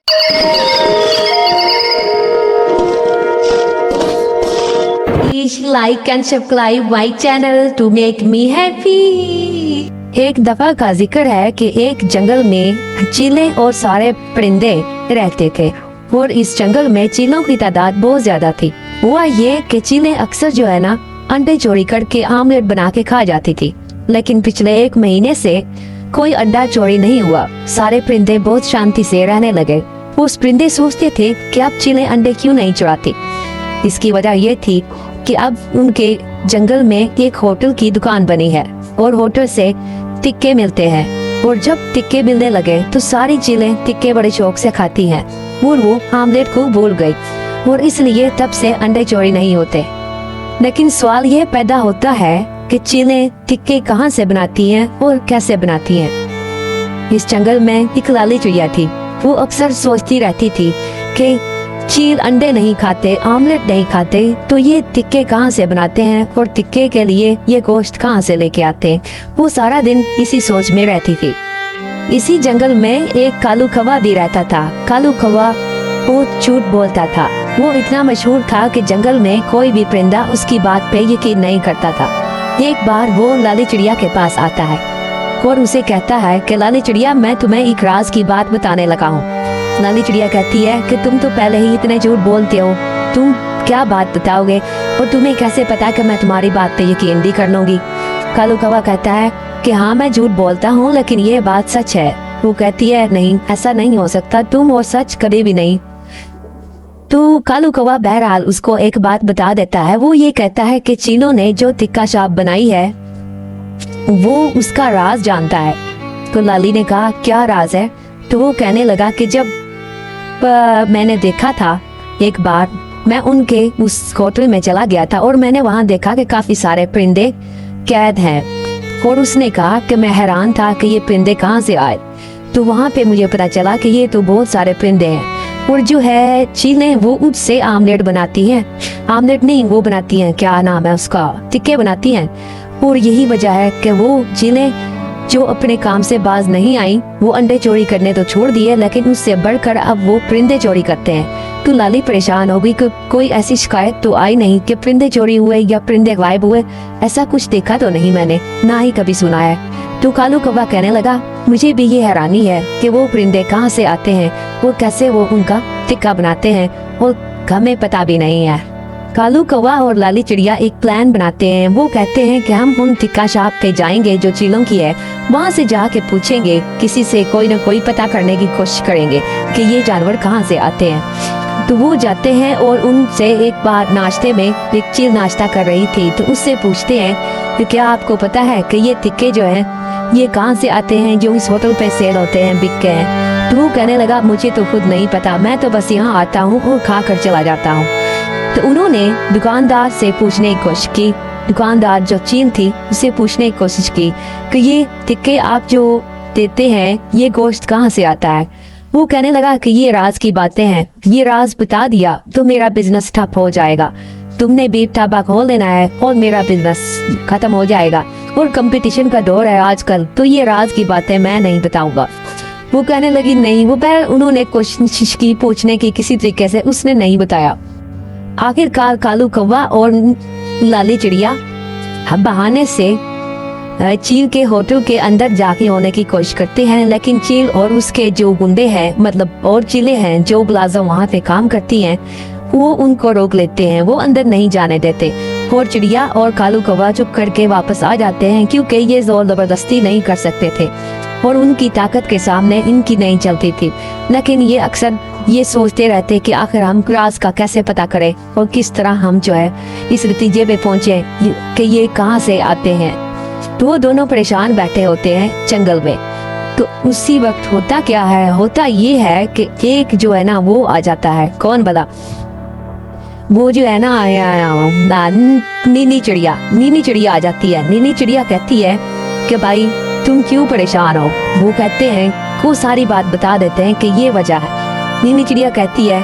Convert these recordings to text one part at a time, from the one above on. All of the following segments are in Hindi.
Please like and subscribe my channel to make me happy। एक दफा का जिक्र है कि एक जंगल में चीले और सारे परिंदे रहते थे और इस जंगल में चीलों की तादाद बहुत ज्यादा थी। हुआ ये कि चीले अक्सर जो है ना अंडे चोरी करके आमलेट बना के खा जाती थी, लेकिन पिछले 1 महीने से कोई अंडा चोरी नहीं हुआ। सारे परिंदे बहुत शांति से रहने लगे। उस परिंदे सोचते थे कि अब चीले अंडे क्यों नहीं चुराती। इसकी वजह ये थी कि अब उनके जंगल में एक होटल की दुकान बनी है और होटल से टिक्के मिलते हैं, और जब टिक्के मिलने लगे तो सारी चीलें टिक्के बड़े शौक से खाती हैं और वो आमलेट को भूल गई और इसलिए तब से अंडे चोरी नहीं होते। लेकिन सवाल ये पैदा होता है कि चीलें टिक्के कहाँ से बनाती हैं और कैसे बनाती हैं। इस जंगल में एक लाली चिड़िया थी। वो अक्सर सोचती रहती थी कि चील अंडे नहीं खाते, आमलेट नहीं खाते, तो ये टिक्के कहाँ से बनाते हैं और टिक्के के लिए ये गोश्त कहाँ से लेके आते हैं। वो सारा दिन इसी सोच में रहती थी। इसी जंगल में एक कालू कौवा भी रहता था। कालू कौवा बहुत झूठ बोलता था। वो इतना मशहूर था कि जंगल में कोई भी परिंदा उसकी बात पे यकीन नहीं करता था। एक बार वो लाली चिड़िया के पास आता है और उसे कहता है कि लाली चिड़िया, मैं तुम्हें एक राज की बात बताने लगा हूँ। लाली चिड़िया कहती है कि तुम तो पहले ही इतने झूठ बोलते हो, तुम क्या बात बताओगे और तुम्हें कैसे पता कि मैं तुम्हारी बात पे यकीन भी कर लूंगी। कालू कौवा कहता है कि हाँ, मैं झूठ बोलता हूँ लेकिन ये बात सच है। वो कहती है नहीं, ऐसा नहीं हो सकता, तुम और सच कभी भी नहीं। तो कालू कौवा बहरहाल उसको एक बात बता देता है। वो ये कहता है कि चीलों ने जो टिक्का छाप बनाई है वो उसका राज जानता है। तो लाली ने कहा क्या राज है। तो वो कहने लगा कि जब मैंने देखा था एक बार, मैं उनके उस होटल में चला गया था और मैंने वहां देखा कि काफी सारे परिंदे कैद हैं, और उसने कहा कि मैं हैरान था कि ये परिंदे कहाँ से आए। तो वहां पे मुझे पता चला कि ये तो बहुत सारे परिंदे हैं, और जो है चीलें वो उससे आमलेट बनाती हैं। आमलेट नहीं, वो बनाती हैं, क्या नाम है उसका, टिक्के बनाती हैं। और यही वजह है कि वो चीलें जो अपने काम से बाज नहीं आई, वो अंडे चोरी करने तो छोड़ दिए, लेकिन उससे बढ़कर अब वो परिंदे चोरी करते हैं। तो लाली परेशान हो गई कि कोई ऐसी शिकायत तो आई नहीं कि परिंदे चोरी हुए या परिंदे गायब हुए। ऐसा कुछ देखा तो नहीं मैंने, ना ही कभी सुना है। तो कालू कौवा कहने लगा मुझे भी ये हैरानी है कि वो परिंदे कहाँ से आते हैं और कैसे वो उनका टिक्का बनाते हैं, और हमें पता भी नहीं है। कालू कौवा और लाली चिड़िया एक प्लान बनाते हैं। वो कहते हैं कि हम उन टिक्का शॉप पे जाएंगे जो चीलों की है, वहाँ से जाके पूछेंगे, किसी से कोई न कोई पता करने की कोशिश करेंगे कि ये जानवर कहाँ से आते हैं। तो वो जाते हैं और उनसे एक बार नाश्ते में एक चील नाश्ता कर रही थी, तो उससे पूछते हैं कि क्या आपको पता है कि ये टिक्के जो है ये कहाँ से आते हैं जो इस होटल पे सेल होते हैं, बिकते हैं। तो वो कहने लगा मुझे तो खुद नहीं पता, मैं तो बस यहाँ आता हूँ और खा कर चला जाता हूँ। तो उन्होंने दुकानदार से पूछने की कोशिश की। दुकानदार जो चील थी उससे पूछने की कोशिश की कि ये टिक्के आप जो देते हैं ये गोश्त कहाँ से आता है। वो कहने लगा कि ये राज की बातें हैं, ये राज बता दिया तो मेरा बिजनेस ठप हो जाएगा, तुमने भी ढाबा खोल देना है और मेरा बिजनेस खत्म हो जाएगा, और कंपटीशन का दौर है आजकल, तो ये राज की बातें मैं नहीं बताऊंगा। वो कहने लगी नहीं। वो पहले उन्होंने कोशिश की पूछने की किसी तरीके से, उसने नहीं बताया। आखिरकार कालू कौवा और लाली चिड़िया बहाने से चील के होटल के अंदर जाके होने की कोशिश करते हैं, लेकिन चील और उसके जो गुंडे हैं, मतलब और चीलें हैं जो मुलाजिम वहाँ पे काम करती हैं, वो उनको रोक लेते हैं, वो अंदर नहीं जाने देते। और चिड़िया और कालू कौवा चुप करके वापस आ जाते हैं क्योंकि ये जोर जबरदस्ती नहीं कर सकते थे और उनकी ताकत के सामने इनकी नहीं चलती थी। लेकिन ये अक्सर ये सोचते रहते कि आखिर हम राज का कैसे पता करें और किस तरह हम जो है इस नतीजे पे पहुंचे कि ये कहाँ से आते हैं। तो वो दोनों परेशान बैठे होते हैं जंगल में। तो उसी वक्त होता क्या है, होता ये है कि एक जो है ना वो आ जाता है। कौन भला? वो जो है ना नीली चिड़िया आ जाती है। नीली चिड़िया कहती है कि भाई तुम क्यों परेशान हो। वो कहते हैं वो सारी बात बता देते हैं कि ये वजह है। नीली चिड़िया कहती है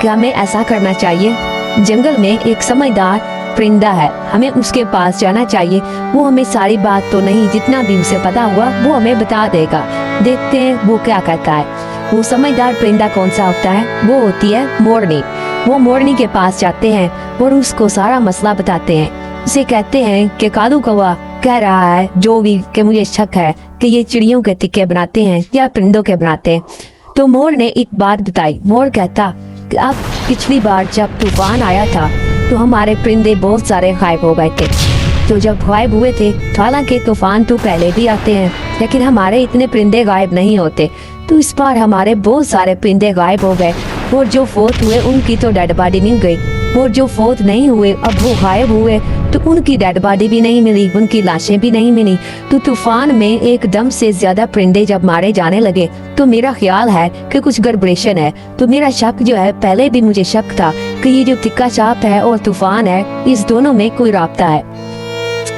कि हमें ऐसा करना चाहिए, जंगल में एक समझदार परिंदा है, हमें उसके पास जाना चाहिए। वो हमें सारी बात तो नहीं, जितना भी उसे पता हुआ वो हमें बता देगा। देखते हैं वो क्या कहता है। वो समझदार परिंदा कौन सा होता है? वो होती है मोरनी। वो मोरनी के पास जाते हैं और उसको सारा मसला बताते हैं। उसे कहते हैं कि कालू कौवा कह रहा है जो भी कि मुझे शक है कि ये चिड़ियों के टिक्के बनाते हैं या परिंदों के बनाते हैं। तो मोर ने एक बात बताई। मोर कहता कि अब पिछली बार जब तूफान आया था तो हमारे परिंदे बहुत सारे गायब हो गए थे। तो जब गायब हुए थे, हालांकि तूफान तो पहले भी आते हैं लेकिन हमारे इतने परिंदे गायब नहीं होते। तो इस बार हमारे बहुत सारे परिंदे गायब हो गए और जो फोत हुए उनकी तो डेड बॉडी मिल गई, और जो फोत नहीं हुए अब वो गायब हुए तो उनकी डेड बॉडी भी नहीं मिली, उनकी लाशें भी नहीं मिली। तो तूफान में एकदम से ज्यादा परिंदे जब मारे जाने लगे तो मेरा ख्याल है कि कुछ गड़बड़ेशन है। तो मेरा शक जो है, पहले भी मुझे शक था कि ये जो तिक्का चाप है और तूफान है, इस दोनों में कोई राब्ता है,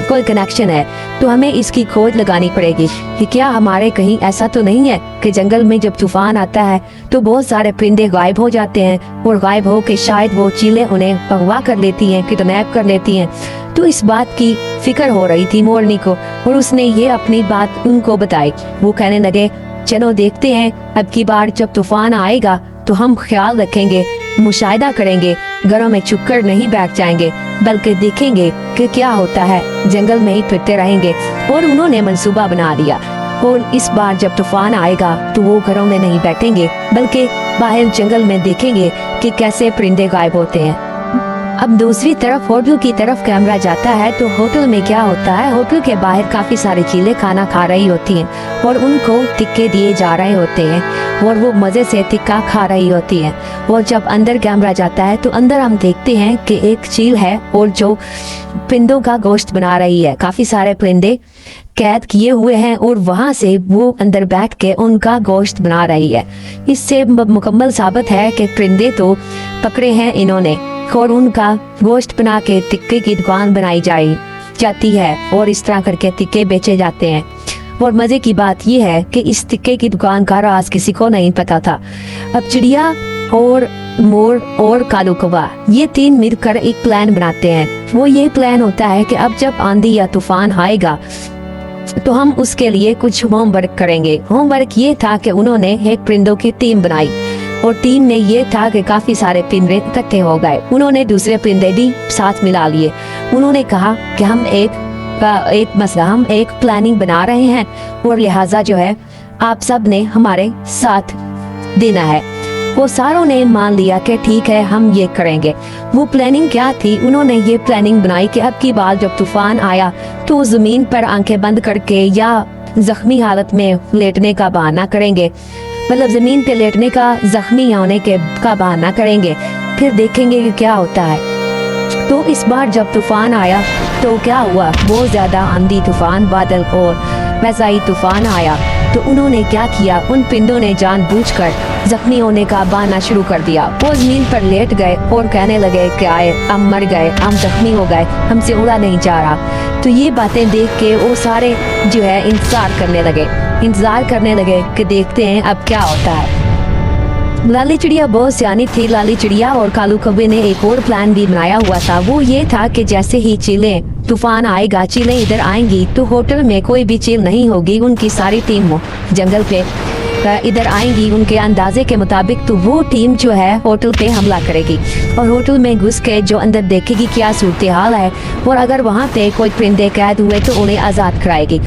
कोई कनेक्शन है। तो हमें इसकी खोज लगानी पड़ेगी कि क्या हमारे कहीं ऐसा तो नहीं है कि जंगल में जब तूफान आता है तो बहुत सारे परिंदे गायब हो जाते हैं और गायब हो के शायद वो चीलें उन्हें अगवा कर लेती हैं, किडनैप कर लेती हैं। तो इस बात की फिक्र हो रही थी मोरनी को और उसने ये अपनी बात उनको बताई। वो कहने लगे चलो देखते हैं, अब की बार जब तूफान आएगा तो हम ख्याल रखेंगे, मुशाहिदा करेंगे, घरों में छुपकर नहीं बैठ जाएंगे बल्कि देखेंगे कि क्या होता है, जंगल में ही फिरते रहेंगे। और उन्होंने मंसूबा बना लिया और इस बार जब तूफान आएगा तो वो घरों में नहीं बैठेंगे बल्कि बाहर जंगल में देखेंगे कि कैसे परिंदे गायब होते हैं। अब दूसरी तरफ होटल की तरफ कैमरा जाता है तो होटल में क्या होता है, होटल के बाहर काफी सारी चीलें खाना खा रही होती हैं और उनको टिक्के दिए जा रहे होते हैं और वो मजे से टिक्का खा रही होती है। और जब अंदर कैमरा जाता है तो अंदर हम देखते हैं कि एक चील है और जो परिंदों का गोश्त बना रही है। काफी सारे परिंदे कैद किए हुए हैं और वहां से वो अंदर बैठ के उनका गोश्त बना रही है। इससे मुकम्मल साबित है कि परिंदे तो पकड़े हैं इन्होंने और उनका गोश्त बना के टिक्के की दुकान बनाई जाती है और इस तरह करके टिक्के बेचे जाते हैं। और मजे की बात यह है कि इस टिक्के की दुकान का राज किसी को नहीं पता था। अब चिड़िया और मोर और कालू कौवा ये तीन मिलकर एक प्लान बनाते हैं। वो ये प्लान होता है कि अब जब आंधी या तूफान आएगा तो हम उसके लिए कुछ होमवर्क करेंगे। होमवर्क ये था कि उन्होंने एक परिंदों की टीम बनाई और टीम में ये था कि काफी सारे परिंदे इकट्ठे हो गए। उन्होंने दूसरे परिंदे भी साथ मिला लिए। उन्होंने कहा कि हम एक प्लानिंग बना रहे हैं और लिहाजा जो है आप सब ने हमारे साथ देना है। वो सारों ने मान लिया कि ठीक है हम ये करेंगे। वो प्लानिंग क्या थी, उन्होंने ये प्लानिंग बनाई कि अब की बार जब तूफान आया तो जमीन पर आंखें बंद करके या जख्मी हालत में लेटने का बहाना करेंगे, मतलब जमीन पे लेटने का, जख्मी होने के का बहाना करेंगे, फिर देखेंगे कि क्या होता है। तो इस बार जब तूफान आया तो क्या हुआ, बहुत ज्यादा आंधी तूफान, बादल और वैसा तूफान आया। तो उन्होंने क्या किया, उन परिंदों ने जानबूझकर जख्मी होने का बहाना शुरू कर दिया। वो जमीन पर लेट गए और कहने लगे कि आए हम मर गए, हम जख्मी हो गए, हमसे उड़ा नहीं जा रहा। तो ये बातें देख के वो सारे जो है इंतजार करने लगे कि देखते हैं अब क्या होता है। लाली चिड़िया बहुत सियानी थी। लाली चिड़िया और कालू कौवे ने एक और प्लान भी बनाया हुआ था। वो ये था कि जैसे ही चीलें, तूफान आएगा, चीलें इधर आएंगी तो होटल में कोई भी चील नहीं होगी, उनकी सारी टीम जंगल पे इधर आएंगी उनके अंदाजे के मुताबिक। तो वो टीम जो है होटल पे हमला करेगी और होटल में घुस के जो अंदर देखेगी क्या सूरत हाल है और अगर वहाँ पे कोई परिंदे कैद हुए तो उन्हें आज़ाद कराएगी।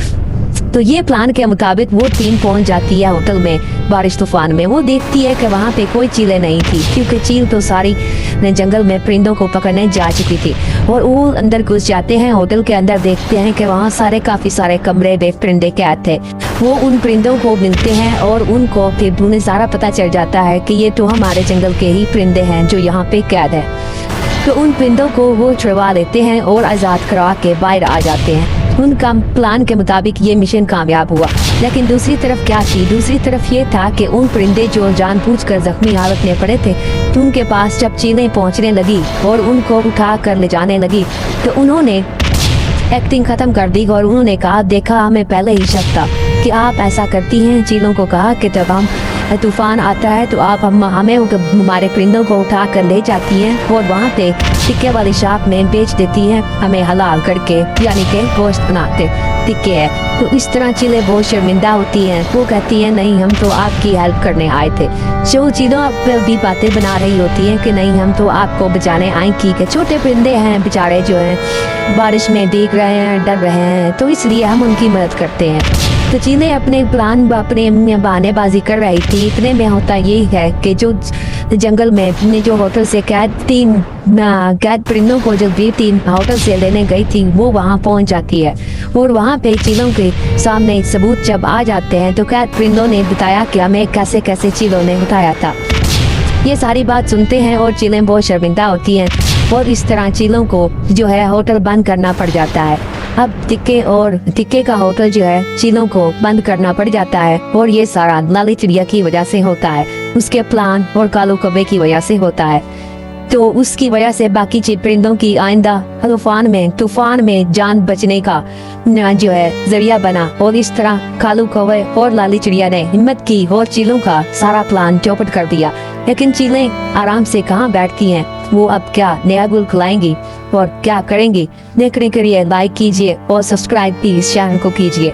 तो ये प्लान के मुताबिक वो टीम पहुंच जाती है होटल में बारिश तूफान में। वो देखती है कि वहाँ पे कोई चीलें नहीं थी क्योंकि चील तो सारी जंगल में परिंदों को पकड़ने जा चुकी थी। और वो अंदर घुस जाते हैं होटल के अंदर, देखते हैं कि वहाँ काफी सारे कमरे में परिंदे कैद थे। वो उन परिंदों को मिलते हैं और उनको फिर उन्हें सारा पता चल जाता है कि ये तो हमारे जंगल के ही परिंदे हैं जो यहाँ पे कैद है। तो उन परिंदों को वो छुड़वा लेते हैं और आज़ाद करा के बाहर आ जाते हैं। उनका प्लान के मुताबिक ये मिशन कामयाब हुआ। लेकिन दूसरी तरफ क्या थी, दूसरी तरफ ये था कि उन परिंदे जो जानबूझकर जख्मी हालत में पड़े थे तो उनके पास जब चीलें पहुंचने लगी और उनको उठा कर ले जाने लगी तो उन्होंने एक्टिंग खत्म कर दी और उन्होंने कहा देखा हमें पहले ही शक था कि आप ऐसा करती हैं। चीलों को कहा कि जब हम तूफान आता है तो आप हमें हमारे परिंदों को उठा कर ले जाती हैं और वहाँ पे टिक्के वाली शॉप में बेच देती हैं हमें हलाल करके, यानी कि गोश्त बनाते टिक्के है। तो इस तरह चीलें बहुत शर्मिंदा होती हैं। वो कहती हैं नहीं हम तो आपकी हेल्प करने आए थे। जो चीलों आप भी बातें बना रही होती हैं कि नहीं हम तो आपको बचाने आए की के छोटे परिंदे हैं बेचारे जो हैं बारिश में भीग रहे हैं, डर रहे हैं, तो इसलिए हम उनकी मदद करते हैं। तो चीलें अपने प्लान अपने बहानेबाजी कर रही थी। इतने में होता यही है कि जो जंगल में अपने जो होटल से कैद परिंदों को जो भी 3 होटल से लेने गई थी वो वहाँ पहुँच जाती है और वहाँ पे चीलों के सामने सबूत जब आ जाते हैं तो कैद परिंदों ने बताया कि हमें कैसे कैसे चीलों ने बताया था। ये सारी बात सुनते हैं और चीलें बहुत शर्मिंदा होती हैं और इस तरह चीलों को जो है होटल बंद करना पड़ जाता है। अब टिक्के का होटल जो है चीलों को बंद करना पड़ जाता है और ये सारा लाली चिड़िया की वजह से होता है, उसके प्लान और कालू कौवे की वजह से होता है। तो उसकी वजह से बाकी परिंदों की आइंदा तूफान में जान बचने का जो है जरिया बना और इस तरह कालू कौवे और लाली चिड़िया ने हिम्मत की और चीलों का सारा प्लान चौपट कर दिया। लेकिन चीलें आराम से कहाँ बैठती हैं, वो अब क्या नया गुल खिलाएंगी और क्या करेंगी देखने के लिए लाइक कीजिए और सब्सक्राइब भी इस चैनल को कीजिए।